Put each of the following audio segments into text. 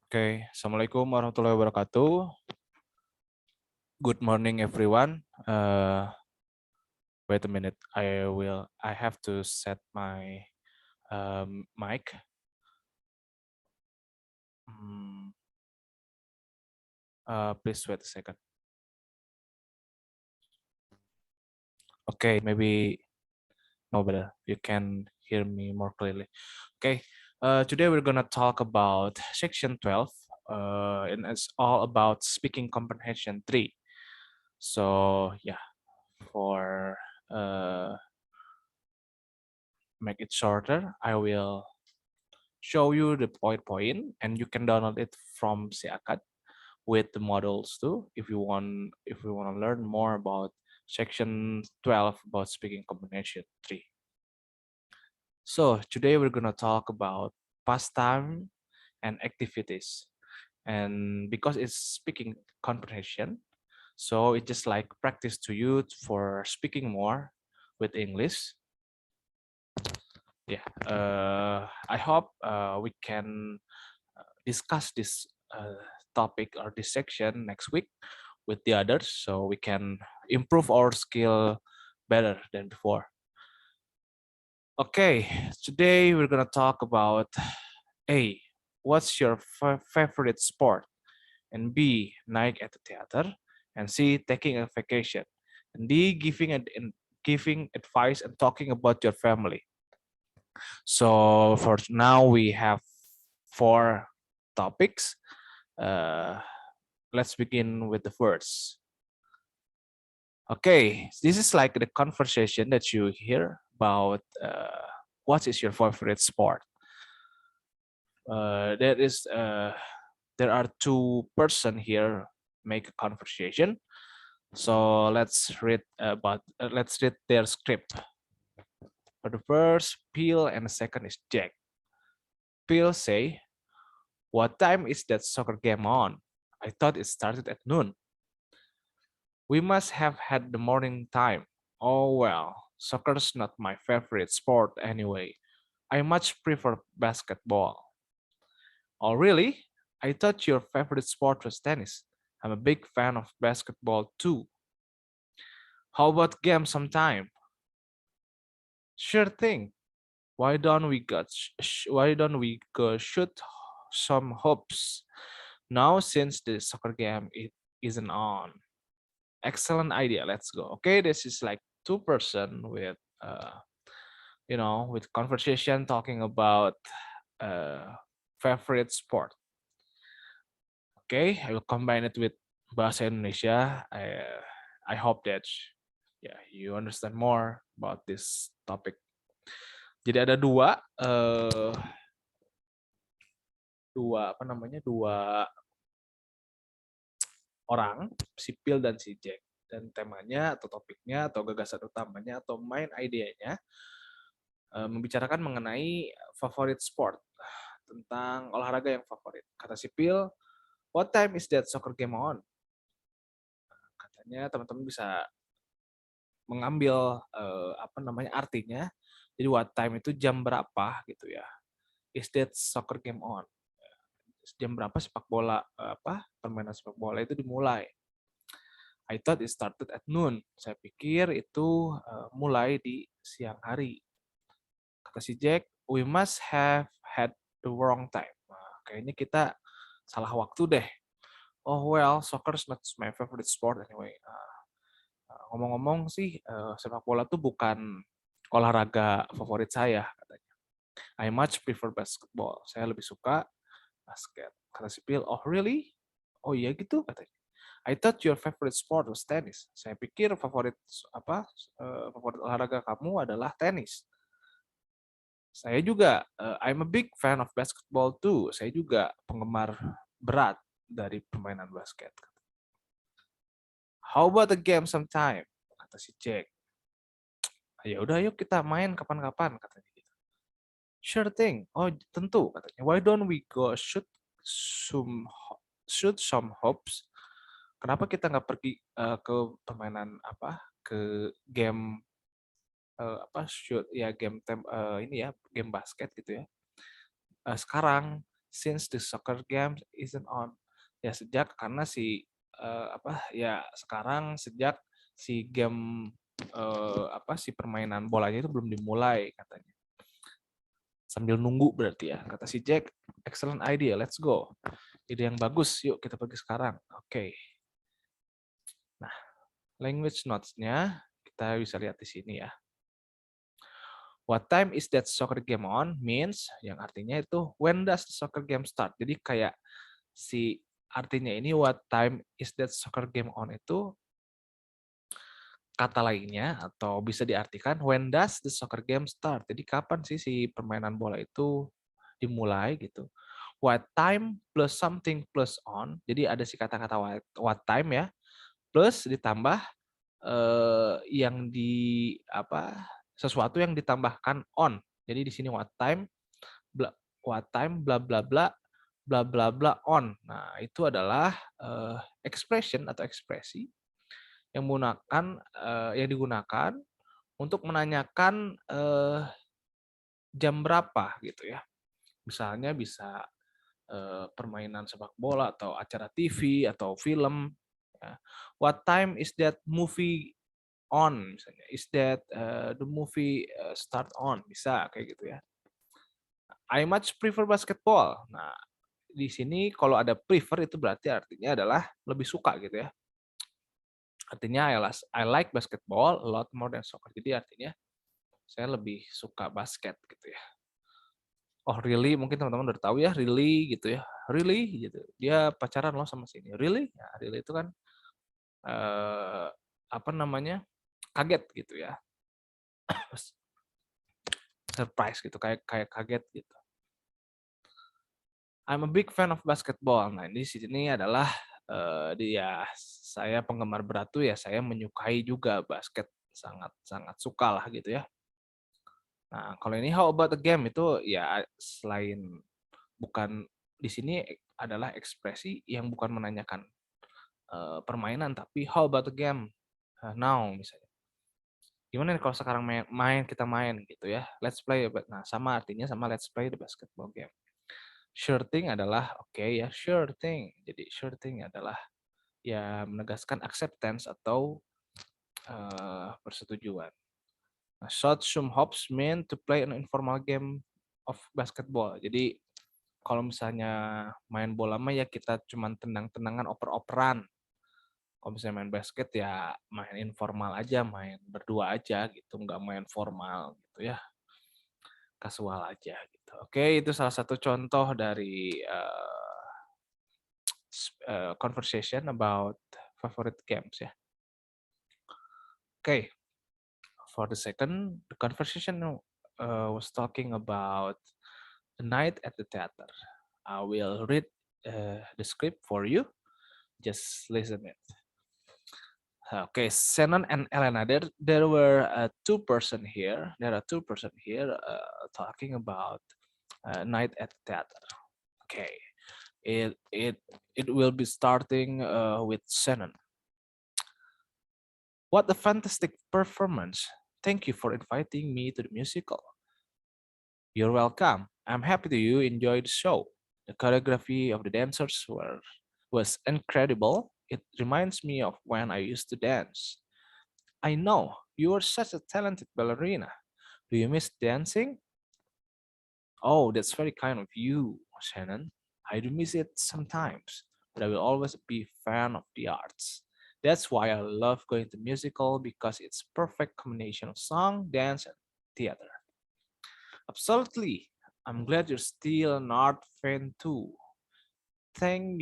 Oke, Assalamualaikum warahmatullahi wabarakatuh. Good morning, everyone. Wait a minute. I have to set my mic. Hmm, please wait a second. Okay, maybe no better. You can hear me more clearly. Okay. Today we're gonna talk about section 12, and it's all about speaking comprehension 3. So yeah, for make it shorter, I will show you the point, and you can download it from Seakat with the models too if you want to learn more about section 12 about speaking comprehension 3. So today we're going to talk about pastime and activities, and because it's speaking comprehension, so it's just like practice to you for speaking more with English. Yeah, I hope we can discuss this topic or this section next week with the others so we can improve our skill better than before. Okay, today we're gonna talk about A, what's your favorite sport? And B, night at the theater. And C, taking a vacation. And D, giving advice and talking about your family. So for now, we have 4 topics. Uh, let's begin with the first. Okay, this is like the conversation that you hear about what is your favorite sport. There is there are 2 person here make a conversation. So let's read their script. For the first, Peel, and the second is Jack. Peel say, "What time is that soccer game on? I thought it started at noon." "We must have had the morning time." "Oh well, soccer's not my favorite sport anyway. I much prefer basketball." "Oh really? I thought your favorite sport was tennis. I'm a big fan of basketball too. How about game sometime?" "Sure thing. Why don't we go shoot some hoops now since the soccer game it isn't on?" "Excellent idea. Let's go." Okay, this is like 2 person with with conversation talking about uh favorite sport. Okay, I will combine it with bahasa Indonesia. I hope that you understand more about this topic. Jadi ada dua orang, si Phil dan si Jack, dan temanya atau topiknya atau gagasan utamanya atau main idenya membicarakan mengenai favorit sport, tentang olahraga yang favorit. Kata si Phil, "What time is that soccer game on?" Katanya teman-teman bisa mengambil artinya. Jadi what time itu jam berapa gitu ya. Is that soccer game on? Jam berapa permainan sepak bola itu dimulai. I thought it started at noon. Saya pikir itu mulai di siang hari. Kata si Jack, "We must have had the wrong time." Nah, kayaknya kita salah waktu deh. "Oh well, soccer is not my favorite sport anyway." Ngomong-ngomong sih, sepak bola tuh bukan olahraga favorit saya, katanya. "I much prefer basketball." Saya lebih suka basket. Kata si Phil, "Oh really? Oh iya gitu," katanya. "I thought your favorite sport was tennis." Saya pikir favorit olahraga kamu adalah tenis. Saya juga, I'm a big fan of basketball too. Saya juga penggemar berat dari permainan basket. "How about the game sometime?" Kata si Jack. "Ya udah yuk kita main kapan-kapan," katanya gitu. "Sure thing." Oh tentu, katanya. "Why don't we go shoot some hoops?" Kenapa kita nggak pergi ke permainan ke game shoot ya game game basket gitu ya. Sekarang since the soccer game isn't on. Ya sejak karena sekarang sejak si game si permainan bolanya itu belum dimulai katanya. Sambil nunggu berarti ya. Kata si Jack, excellent idea, let's go. Ide yang bagus, yuk kita pergi sekarang. Oke. Nah, language notes-nya kita bisa lihat di sini ya. What time is that soccer game on means yang artinya itu when does the soccer game start. Jadi kayak si artinya ini what time is that soccer game on itu kata lainnya atau bisa diartikan when does the soccer game start. Jadi kapan sih si permainan bola itu dimulai gitu. What time plus something plus on. Jadi ada si kata-kata what time ya. Plus ditambah yang sesuatu yang ditambahkan on. Jadi di sini what time bla bla bla bla bla bla on. Nah, itu adalah expression atau ekspresi yang digunakan untuk menanyakan jam berapa gitu ya. Misalnya bisa permainan sepak bola atau acara TV atau film. Ya. What time is that movie on? Misalnya, is that the movie start on? Bisa kayak gitu ya. I much prefer basketball. Nah, di sini kalau ada prefer itu berarti artinya adalah lebih suka gitu ya. Artinya I like basketball a lot more than soccer. Jadi artinya saya lebih suka basket gitu ya. Oh really, mungkin teman-teman udah tahu ya, really gitu ya. Really gitu. Dia pacaran loh sama sini. Really? Ya, really itu kan kaget gitu ya. Surprise gitu, kayak kaget gitu. I'm a big fan of basketball. Nah, di sini adalah saya penggemar berat tuh ya, saya menyukai juga basket, sangat suka lah gitu ya. Nah, kalau ini how about the game itu ya selain bukan di sini adalah ekspresi yang bukan menanyakan permainan, tapi how about the game now misalnya. Gimana nih kalau sekarang kita main gitu ya. Let's play. Nah, sama artinya sama let's play the basketball game. Sure thing adalah oke ya, sure thing. Jadi sure thing adalah ya menegaskan acceptance atau persetujuan. Nah, shot some hops mean to play an informal game of basketball. Jadi kalau misalnya main bola mah ya kita cuman tenang-tenangan oper-operan. Kalau misalnya main basket ya main informal aja, main berdua aja gitu, nggak main formal gitu ya, kasual aja gitu. Oke, itu salah satu contoh dari conversation about favorite games ya. Oke, for the second, the conversation was talking about the night at the theater. I will read the script for you. Just listen it. Okay, Shannon and Elena, there were two person here. There are two person here talking about night at the theater. Okay, it will be starting with Shannon. What a fantastic performance! Thank you for inviting me to the musical. You're welcome. I'm happy that you enjoyed the show. The choreography of the dancers was incredible. It reminds me of when I used to dance. I know, you are such a talented ballerina. Do you miss dancing? Oh, that's very kind of you, Shannon. I do miss it sometimes, but I will always be a fan of the arts. That's why I love going to musical because it's perfect combination of song, dance, and theater. Absolutely. I'm glad you're still an art fan too. Thank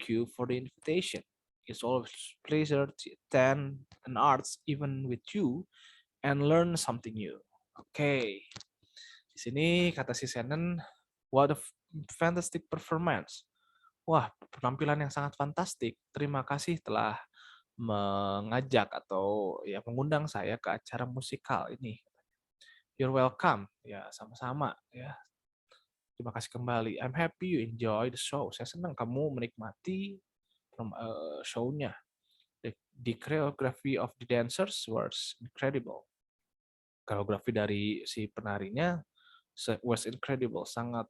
you for the invitation. It's always a pleasure to attend an arts event with you and learn something new. Oke. Di sini kata si Shannon, what a fantastic performance. Wah, penampilan yang sangat fantastik. Terima kasih telah mengajak atau ya mengundang saya ke acara musikal ini. You're welcome. Ya, sama-sama ya. Terima kasih kembali. I'm happy you enjoy the show. Saya senang kamu menikmati show-nya. The choreography of the dancers was incredible. Koreografi dari si penarinya was incredible, sangat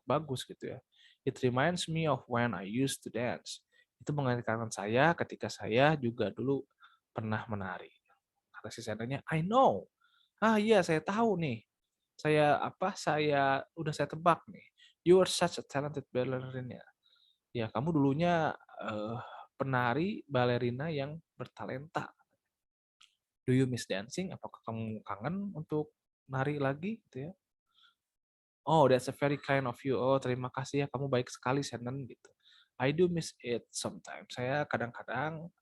bagus gitu ya. It reminds me of when I used to dance. Itu mengingatkan saya ketika saya juga dulu pernah menari. Kata si sendernya, I know. Ah iya, saya tahu nih. Saya tebak nih. You are such a talented ballerina. Ya, kamu dulunya penari balerina yang bertalenta. Do you miss dancing? Apakah kamu kangen untuk nari lagi gitu ya? Oh, that's a very kind of you. Oh, terima kasih ya, kamu baik sekali, Shannon gitu. I do miss it sometimes. Saya kadang-kadang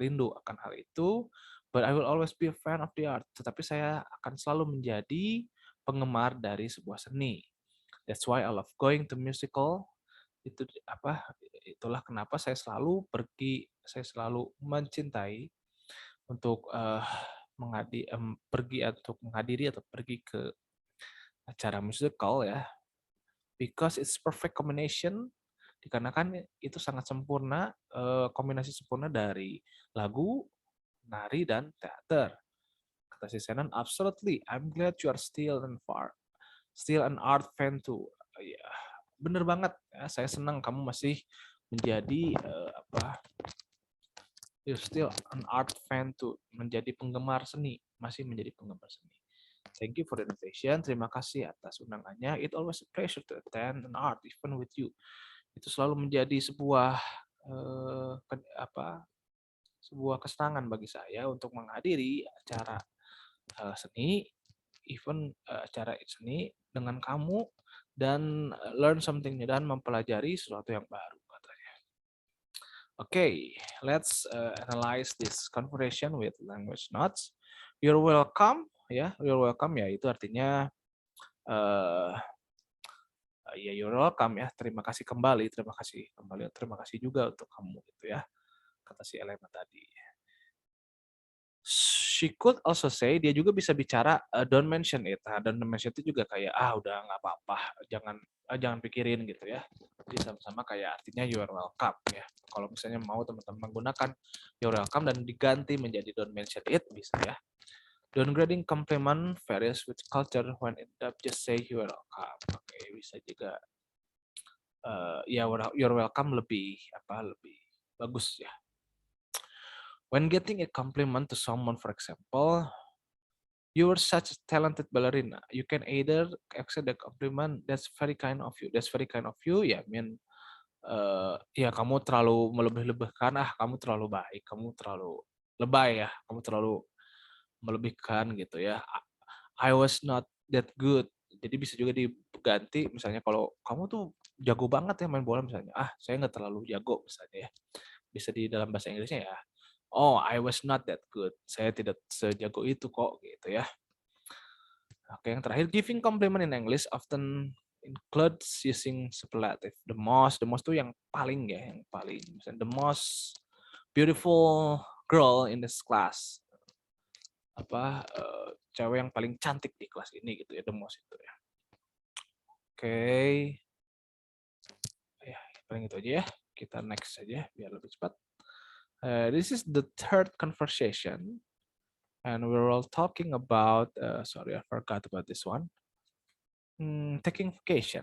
rindu akan hal itu, but I will always be a fan of the art. Tetapi saya akan selalu menjadi penggemar dari sebuah seni. That's why I love going to musical. Itu apa? Itulah kenapa saya selalu mencintai untuk menghadiri atau pergi ke acara musical ya, because it's perfect combination, dikarenakan itu sangat sempurna, kombinasi sempurna dari lagu, nari, dan teater. Kata si Shannon, absolutely, I'm glad you are still an art fan too. Ya, bener banget ya, saya senang kamu masih menjadi you're still an art fan too, menjadi penggemar seni, masih menjadi penggemar seni. Thank you for the invitation. Terima kasih atas undangannya. It always a pleasure to attend an art event with you. Itu selalu menjadi sebuah sebuah kesenangan bagi saya untuk menghadiri acara seni, acara seni dengan kamu dan learn something new dan mempelajari sesuatu yang baru katanya. Okay, let's analyze this conversation with language notes. You're welcome, ya. You're welcome ya. Itu artinya ya you're welcome ya. Terima kasih kembali, terima kasih juga untuk kamu gitu ya. Kata si Elena tadi. She could also say, dia juga bisa bicara don't mention it. Nah, don't mention itu juga kayak udah nggak apa-apa, jangan pikirin gitu ya. Jadi sama-sama kayak artinya you are welcome ya. Kalau misalnya mau teman-teman menggunakan you are welcome dan diganti menjadi don't mention it bisa ya. Downgrading compliment varies with culture, when in doubt just say you are welcome. Oke, bisa juga ya you're welcome lebih bagus ya. When getting a compliment to someone, for example, you are such a talented ballerina. You can either accept the compliment, that's very kind of you. That's very kind of you, ya, ya kamu terlalu melebih-lebihkan, kamu terlalu baik, kamu terlalu lebay ya, kamu terlalu melebihkan gitu ya. I was not that good. Jadi bisa juga diganti, misalnya kalau kamu tuh jago banget ya main bola misalnya, saya nggak terlalu jago misalnya ya. Bisa di dalam bahasa Inggrisnya ya, oh, I was not that good. Saya tidak sejago itu kok, gitu ya. Oke, yang terakhir, giving compliment in English often includes using superlative. The most itu yang paling ya, yang paling. Misalnya, the most beautiful girl in this class. Cewek yang paling cantik di kelas ini gitu ya, the most itu ya. Oke. Ya, paling itu aja ya. Kita next aja biar lebih cepat. This is the third conversation, and we're all talking about. Sorry, I forgot about this one. Taking vacation.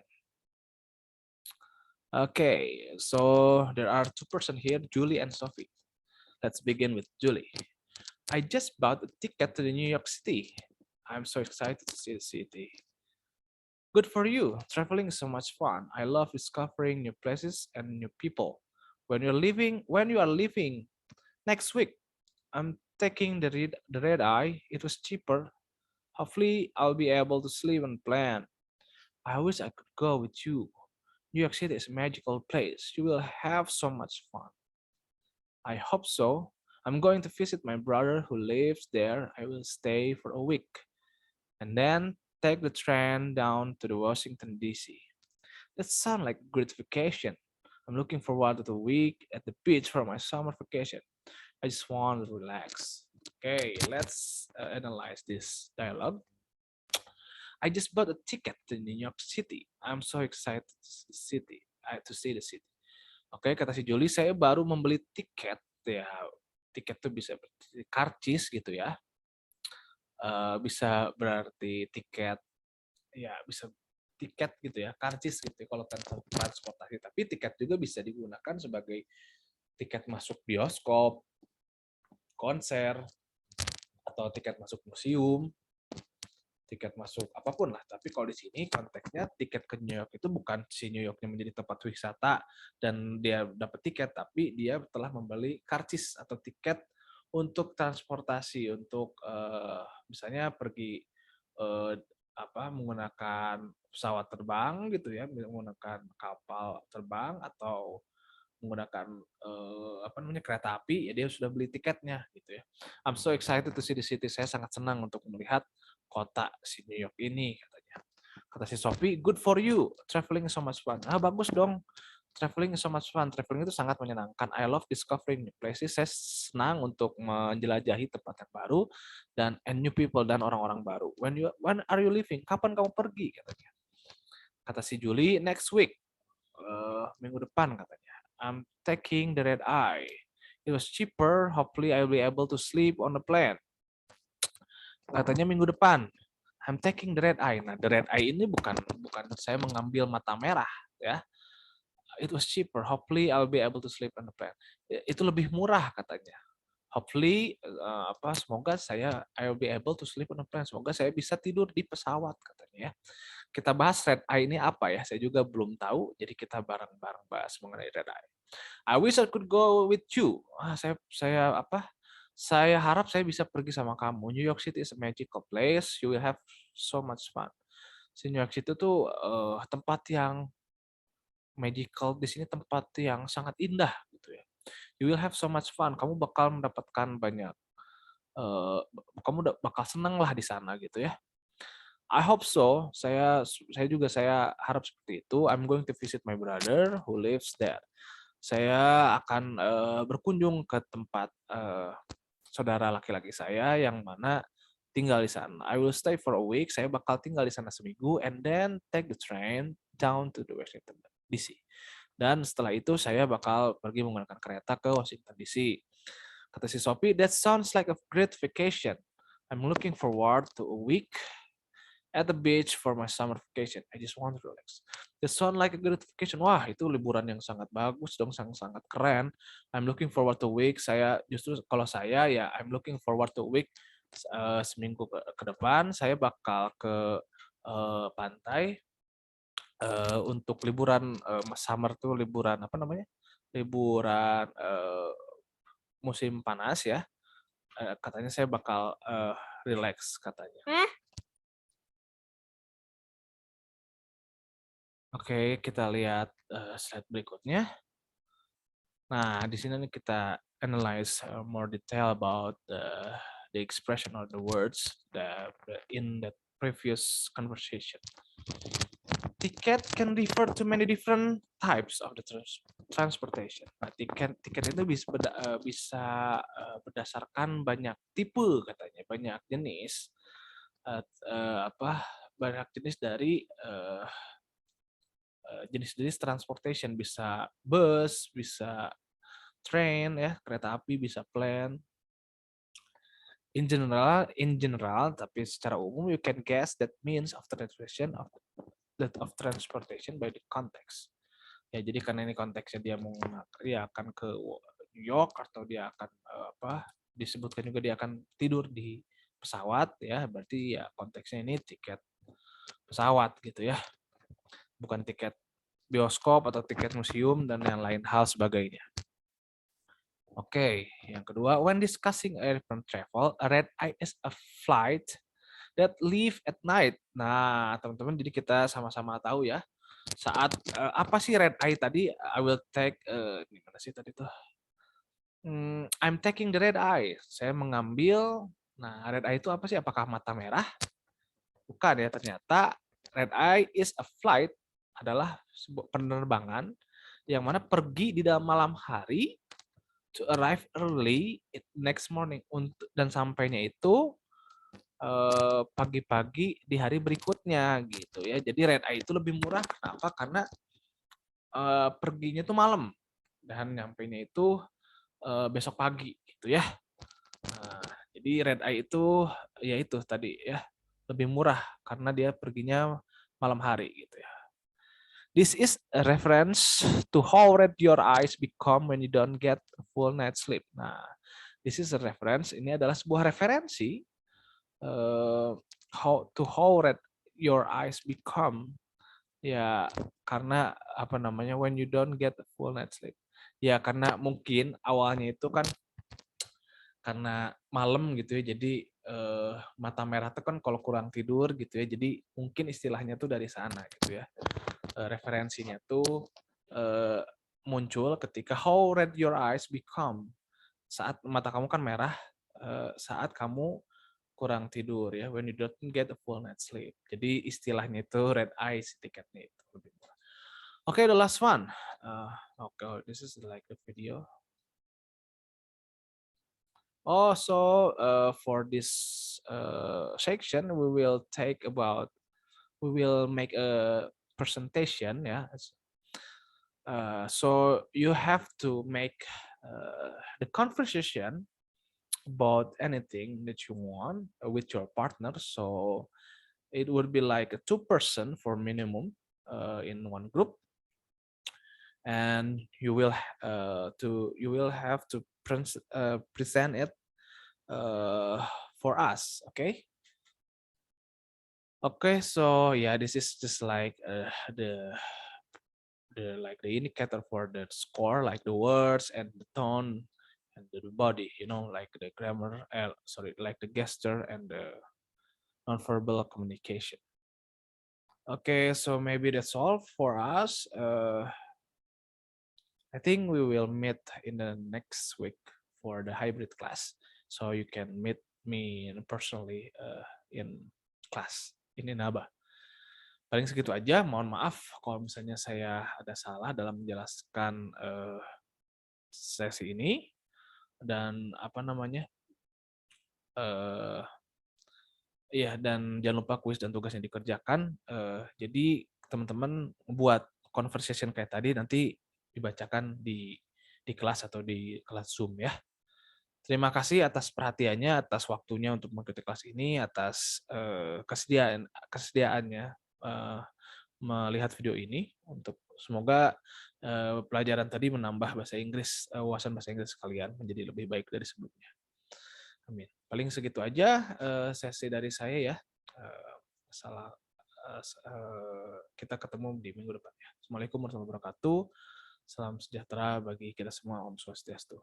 Okay, so there are two persons here, Julie and Sophie. Let's begin with Julie. I just bought a ticket to the New York City. I'm so excited to see the city. Good for you. Traveling is so much fun. I love discovering new places and new people. When you are leaving next week, I'm taking the red eye. It was cheaper. Hopefully, I'll be able to sleep and plan. I wish I could go with you. New York City is a magical place. You will have so much fun. I hope so. I'm going to visit my brother who lives there. I will stay for a week and then take the train down to the Washington, D.C. That sounds like a great vacation. I'm looking forward to the week at the beach for my summer vacation. I just want to relax. Okay, let's analyze this dialogue. I just bought a ticket to New York City. I'm so excited to see the city. Oke, kata si Julie, saya baru membeli tiket ya. Tiket itu bisa karcis gitu ya. Bisa berarti tiket ya bisa tiket gitu ya, karcis gitu ya, kalau transportasi. Tapi tiket juga bisa digunakan sebagai tiket masuk bioskop, konser, atau tiket masuk museum, tiket masuk apapun lah. Tapi kalau di sini konteksnya tiket ke New York itu bukan si New Yorknya menjadi tempat wisata dan dia dapat tiket, tapi dia telah membeli karcis atau tiket untuk transportasi, untuk misalnya pergi menggunakan pesawat terbang gitu ya, menggunakan kapal terbang atau menggunakan kereta api, ya dia sudah beli tiketnya gitu ya. I'm so excited to see the city. Saya sangat senang untuk melihat kota si New York ini katanya. Kata si Sophie, good for you. Traveling is so much fun. Ah, bagus dong. Traveling is so much fun. Traveling itu sangat menyenangkan. I love discovering new places. Saya senang untuk menjelajahi tempat yang baru and new people dan orang-orang baru. When are you leaving? Kapan kamu pergi katanya. Kata si Julie, next week. Minggu depan katanya. I'm taking the red eye. It was cheaper. Hopefully I'll be able to sleep on the plane. Katanya minggu depan. I'm taking the red eye. Nah, the red eye ini bukan saya mengambil mata merah ya. It was cheaper. Hopefully I'll be able to sleep on the plane. Itu lebih murah katanya. Hopefully semoga I'll be able to sleep on the plane. Semoga saya bisa tidur di pesawat katanya ya. Kita bahas red eye ini apa ya? Saya juga belum tahu. Jadi kita bareng-bareng bahas mengenai red eye. I wish I could go with you. Saya harap saya bisa pergi sama kamu. New York City is a magical place. You will have so much fun. New York City itu tempat yang magical. Di sini tempat yang sangat indah gitu ya. You will have so much fun. Kamu bakal mendapatkan banyak. Kamu bakal senang lah di sana gitu ya. I hope so. Saya harap seperti itu. I'm going to visit my brother who lives there. Saya akan berkunjung ke tempat saudara laki-laki saya yang mana tinggal di sana. I will stay for a week. Saya bakal tinggal di sana seminggu and then take the train down to the Washington DC. Dan setelah itu saya bakal pergi menggunakan kereta ke Washington DC. Kata si Sophie, that sounds like a great vacation. I'm looking forward to a week at the beach for my summer vacation. I just want to relax. That sound like a good vacation. Wah, itu liburan yang sangat bagus dong, sangat keren. I'm looking forward to a week. Kalau saya ya I'm looking forward to a week. Seminggu ke depan saya bakal ke pantai untuk liburan summer tuh liburan apa namanya? Liburan musim panas ya. Katanya saya bakal relax katanya. Oke, kita lihat slide berikutnya. Nah, di sini kita analyze more detail about the expression or the words in the previous conversation. Ticket can refer to many different types of the transportation. Nah, tiket itu bisa berdasarkan banyak tipe katanya, banyak jenis banyak jenis dari jenis-jenis transportation, bisa bus, bisa train ya, kereta api, bisa plane. In general, tapi secara umum you can guess that means of transportation by the context. Ya, jadi karena ini konteksnya dia akan ke New York atau dia akan disebutkan juga dia akan tidur di pesawat ya, berarti ya konteksnya ini tiket pesawat gitu ya. Bukan tiket bioskop atau tiket museum dan yang lain hal sebagainya. Oke, yang kedua, when discussing airplane travel, a red eye is a flight that leave at night. Nah, teman-teman, jadi kita sama-sama tahu ya. Saat apa sih red eye tadi? I will take gimana sih tadi tuh? I'm taking the red eye. Saya mengambil. Nah, red eye itu apa sih? Apakah mata merah? Bukan ya, ternyata red eye is a flight adalah sebuah penerbangan yang mana pergi di dalam malam hari to arrive early next morning dan sampainya itu pagi-pagi di hari berikutnya gitu ya. Jadi red eye itu lebih murah kenapa? Karena perginya itu malam dan nyampainya itu besok pagi gitu ya. Nah, jadi red eye itu ya itu tadi ya lebih murah karena dia perginya malam hari gitu ya. This is a reference to how red your eyes become when you don't get a full night sleep. Nah, this is a reference. Ini adalah sebuah referensi how red your eyes become. Ya, karena apa namanya when you don't get a full night sleep. Ya, karena mungkin awalnya itu kan karena malam gitu ya, jadi mata merah tuh kan kalau kurang tidur gitu ya, jadi mungkin istilahnya tuh dari sana gitu ya. Referensinya tuh muncul ketika how red your eyes become, saat mata kamu kan merah saat kamu kurang tidur ya, when you don't get a full night sleep. Jadi istilahnya itu red eyes tiketnya itu lebih murah. Okay, the last one. Okay, this is like the video. Also, for this section, we will make a presentation. Yeah, so you have to make the conversation about anything that you want with your partner. So it would be like a 2 person for minimum in one group, and you will have to present it for us. Okay, so yeah, this is just like the indicator for the score, like the words and the tone and the body, like the grammar, like the gesture and the nonverbal communication. Okay, so maybe that's all for us. I think we will meet in the next week for the hybrid class, so you can meet me personally in class in Inaba. Paling segitu aja. Mohon maaf kalau misalnya saya ada salah dalam menjelaskan sesi ini, dan apa namanya dan jangan lupa kuis dan tugas yang dikerjakan. Jadi teman-teman buat conversation kayak tadi nanti dibacakan di kelas atau di kelas Zoom ya. Terima kasih atas perhatiannya, atas waktunya untuk mengikuti kelas ini, atas kesediaannya melihat video ini. Untuk semoga pelajaran tadi menambah wawasan bahasa Inggris kalian menjadi lebih baik dari sebelumnya. Amin. Paling segitu aja sesi dari saya ya. Kita ketemu di minggu depan ya. Assalamualaikum warahmatullahi wabarakatuh. Salam sejahtera bagi kita semua. Om Swastiastu.